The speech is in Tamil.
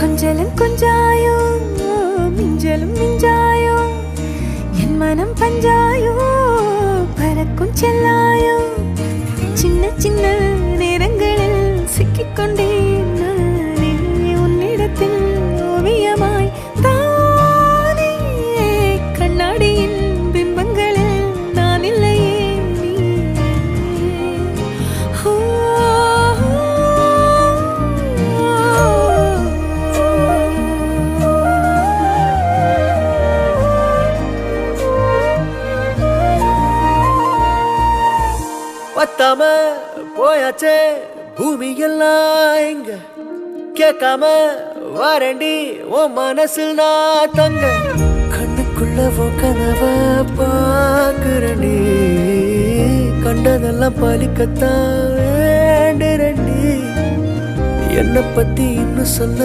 கொஞ்சலும் கொஞ்சாயோ மிஞ்சலும் மிஞ்சாயோ என் மனம் பஞ்சாயோ பறக்கும் செல்லாயோ சின்ன சின்ன நேரங்களில் சிக்கிக்கொண்டேன் நானே உன்னிடத்தில் ஓவியமாய் தானே கண்ணாடியின் பிம்பங்களில் நான் இல்லையே பத்தாம போயாச்சே பூமி எல்லாம் இங்க கேட்காம வாரண்டி உன் மனசில் நான் தங்க கண்ணுக்குள்ள உன் கனவ பாக்குறண்டி கண்டதெல்லாம் பலிக்கத்தான் வேண்டுறண்டி என்னை பத்தி இன்னும் சொல்ல